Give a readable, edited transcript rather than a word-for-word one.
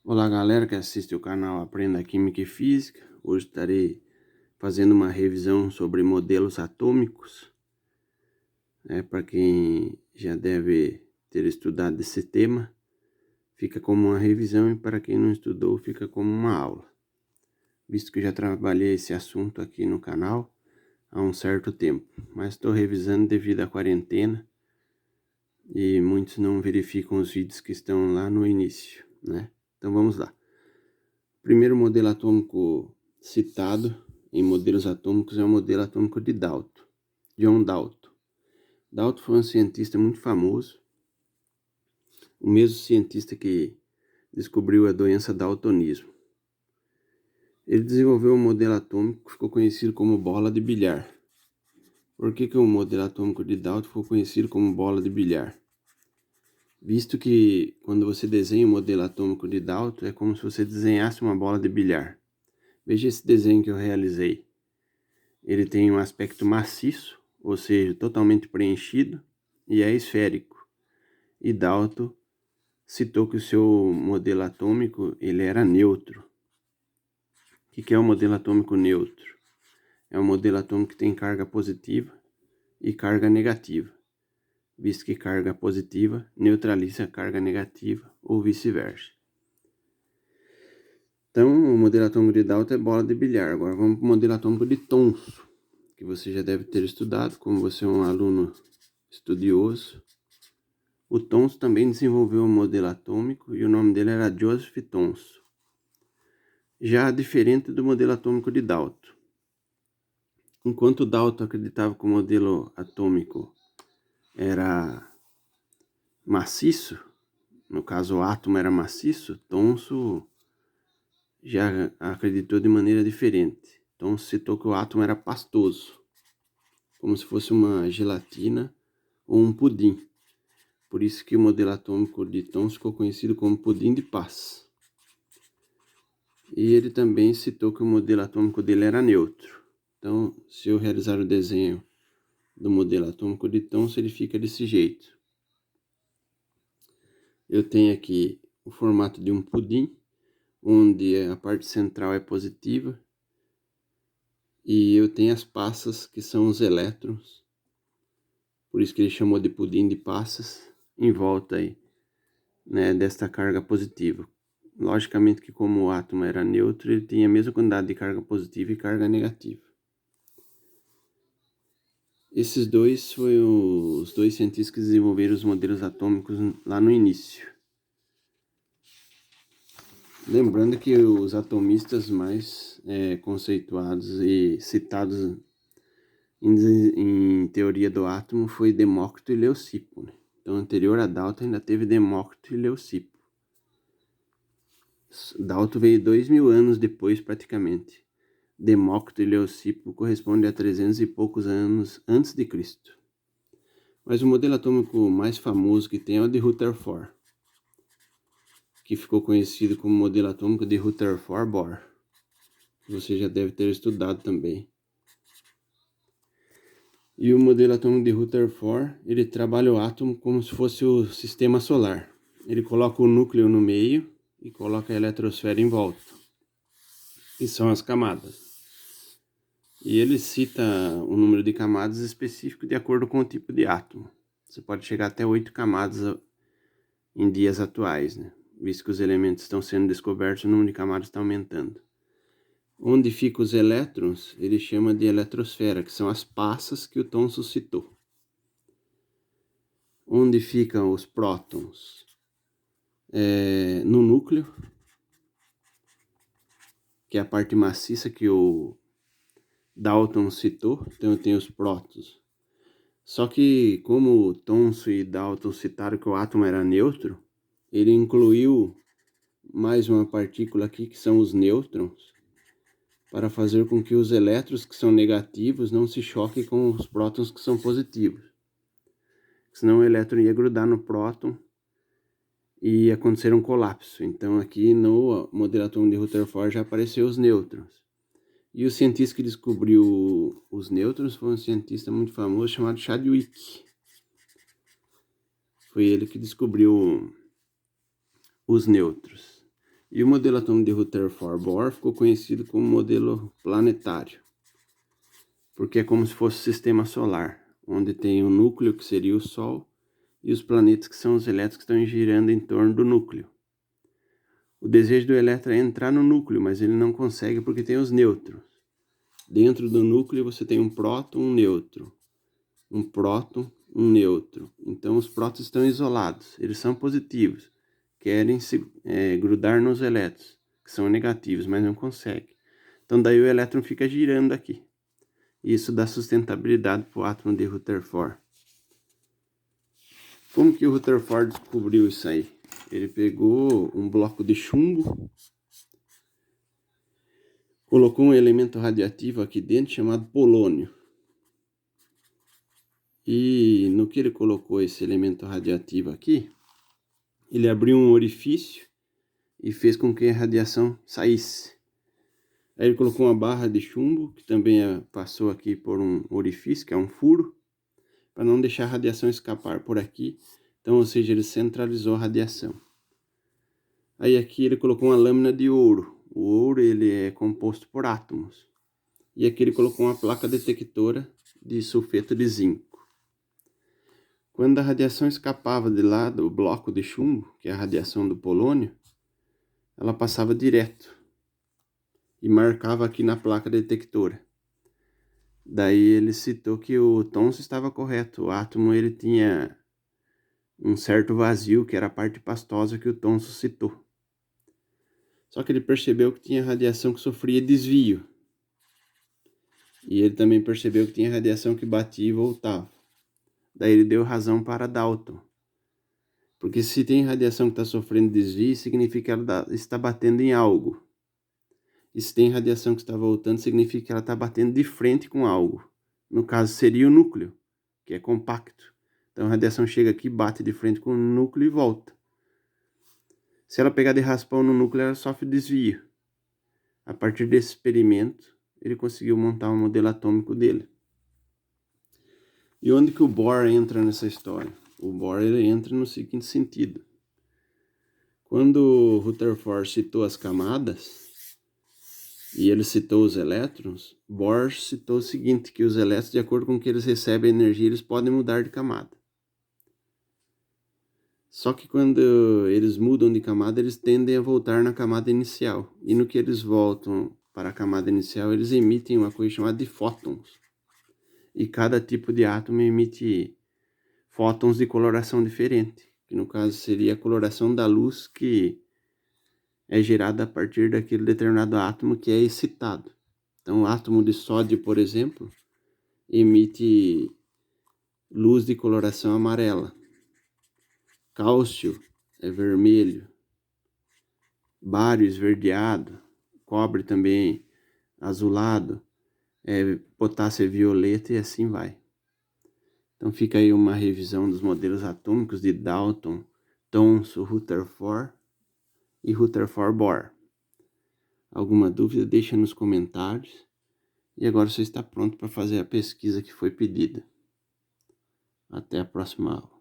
Olá galera que assiste o canal Aprenda Química e Física. Hoje estarei fazendo uma revisão sobre modelos atômicos. Para quem já deve ter estudado esse tema, fica como uma revisão, e para quem não estudou, fica como uma aula. Visto que já trabalhei esse assunto aqui no canal há um certo tempo, mas estou revisando devido à quarentena e muitos não verificam os vídeos que estão lá no início, né? Então vamos lá. O primeiro modelo atômico citado em modelos atômicos é o modelo atômico de Dalton, John Dalton. Dalton foi um cientista muito famoso, o mesmo cientista que descobriu a doença daltonismo. Ele desenvolveu um modelo atômico que ficou conhecido como bola de bilhar. Por que o modelo atômico de Dalton ficou conhecido como bola de bilhar? Visto que quando você desenha o modelo atômico de Dalton, é como se você desenhasse uma bola de bilhar. Veja esse desenho que eu realizei. Ele tem um aspecto maciço, ou seja, totalmente preenchido, e é esférico. E Dalton citou que o seu modelo atômico ele era neutro. O que é o modelo atômico neutro? É um modelo atômico que tem carga positiva e carga negativa, visto que carga positiva neutraliza a carga negativa ou vice-versa. Então, o modelo atômico de Dalton é bola de bilhar. Agora vamos para o modelo atômico de Thomson, que você já deve ter estudado, como você é um aluno estudioso. O Thomson também desenvolveu um modelo atômico e o nome dele era Joseph Thomson. Já diferente do modelo atômico de Dalton. Enquanto Dalton acreditava que o modelo atômico era maciço, no caso o átomo era maciço, Thomson já acreditou de maneira diferente. Thomson citou que o átomo era pastoso, como se fosse uma gelatina ou um pudim. Por isso que o modelo atômico de Thomson ficou conhecido como pudim de paz. E ele também citou que o modelo atômico dele era neutro. Então, se eu realizar o desenho do modelo atômico de Thomson, ele fica desse jeito. Eu tenho aqui o formato de um pudim, onde a parte central é positiva, e eu tenho as passas, que são os elétrons, por isso que ele chamou de pudim de passas, em volta aí, né, desta carga positiva. Logicamente que como o átomo era neutro, ele tinha a mesma quantidade de carga positiva e carga negativa. Esses dois foram os dois cientistas que desenvolveram os modelos atômicos lá no início. Lembrando que os atomistas mais conceituados e citados em teoria do átomo foi Demócrito e Leucipo, né? Então, anterior a Dalton ainda teve Demócrito e Leucipo. Dalton veio 2000 anos depois, praticamente. Demócrito e Leucipo correspondem a 300 e poucos anos antes de Cristo. Mas o modelo atômico mais famoso que tem é o de Rutherford, que ficou conhecido como modelo atômico de Rutherford-Bohr, que você já deve ter estudado também. E o modelo atômico de Rutherford, ele trabalha o átomo como se fosse o sistema solar. Ele coloca o núcleo no meio e coloca a eletrosfera em volta, que são as camadas. E ele cita um número de camadas específico de acordo com o tipo de átomo. Você pode chegar até 8 camadas em dias atuais, né? Visto que os elementos estão sendo descobertos, o número de camadas está aumentando. Onde ficam os elétrons, ele chama de eletrosfera, que são as passas que o Thomson citou. Onde ficam os prótons? No núcleo, que é a parte maciça que o Dalton citou. Então tem os prótons. Só que como Thomson e Dalton citaram que o átomo era neutro, ele incluiu mais uma partícula aqui, que são os nêutrons, para fazer com que os elétrons que são negativos não se choquem com os prótons que são positivos. Senão o elétron ia grudar no próton e ia acontecer um colapso. Então aqui no modelo atômico de Rutherford já apareceu os nêutrons. E o cientista que descobriu os nêutrons foi um cientista muito famoso chamado Chadwick. Foi ele que descobriu os nêutrons. E o modelo atômico de Rutherford Bohr ficou conhecido como modelo planetário, porque é como se fosse o sistema solar, onde tem o núcleo, que seria o Sol, e os planetas, que são os elétrons que estão girando em torno do núcleo. O desejo do elétron é entrar no núcleo, mas ele não consegue porque tem os nêutrons. Dentro do núcleo você tem um próton, um nêutron. Um próton, um nêutron. Então os prótons estão isolados, eles são positivos. Querem se grudar nos elétrons, que são negativos, mas não conseguem. Então daí o elétron fica girando aqui. Isso dá sustentabilidade para o átomo de Rutherford. Como que o Rutherford descobriu isso aí? Ele pegou um bloco de chumbo, colocou um elemento radioativo aqui dentro chamado polônio. E no que ele colocou esse elemento radioativo aqui, ele abriu um orifício e fez com que a radiação saísse. Aí ele colocou uma barra de chumbo, que também passou aqui por um orifício, que é um furo, para não deixar a radiação escapar por aqui. Então, ou seja, ele centralizou a radiação. Aí aqui ele colocou uma lâmina de ouro. O ouro ele é composto por átomos. E aqui ele colocou uma placa detectora de sulfeto de zinco. Quando a radiação escapava de lá do bloco de chumbo, que é a radiação do polônio, ela passava direto e marcava aqui na placa detectora. Daí ele citou que o Thomson estava correto. O átomo ele tinha um certo vazio, que era a parte pastosa que o Thomson citou. Só que ele percebeu que tinha radiação que sofria desvio. E ele também percebeu que tinha radiação que batia e voltava. Daí ele deu razão para Dalton. Porque se tem radiação que está sofrendo desvio, significa que ela está batendo em algo. E se tem radiação que está voltando, significa que ela está batendo de frente com algo. No caso, seria o núcleo, que é compacto. Então a radiação chega aqui, bate de frente com o núcleo e volta. Se ela pegar de raspão no núcleo, ela sofre desvio. A partir desse experimento, ele conseguiu montar um modelo atômico dele. E onde que o Bohr entra nessa história? O Bohr ele entra no seguinte sentido. Quando Rutherford citou as camadas, e ele citou os elétrons, Bohr citou o seguinte, que os elétrons, de acordo com que eles recebem energia, eles podem mudar de camada. Só que quando eles mudam de camada, eles tendem a voltar na camada inicial. E no que eles voltam para a camada inicial, eles emitem uma coisa chamada de fótons. E cada tipo de átomo emite fótons de coloração diferente, que no caso seria a coloração da luz que é gerada a partir daquele determinado átomo que é excitado. Então, o átomo de sódio, por exemplo, emite luz de coloração amarela. Cálcio é vermelho. Bário esverdeado. Cobre também azulado. Potássio é violeta e assim vai. Então fica aí uma revisão dos modelos atômicos de Dalton, Thomson, Rutherford e Rutherford Bohr. Alguma dúvida, deixa nos comentários. E agora você está pronto para fazer a pesquisa que foi pedida. Até a próxima aula.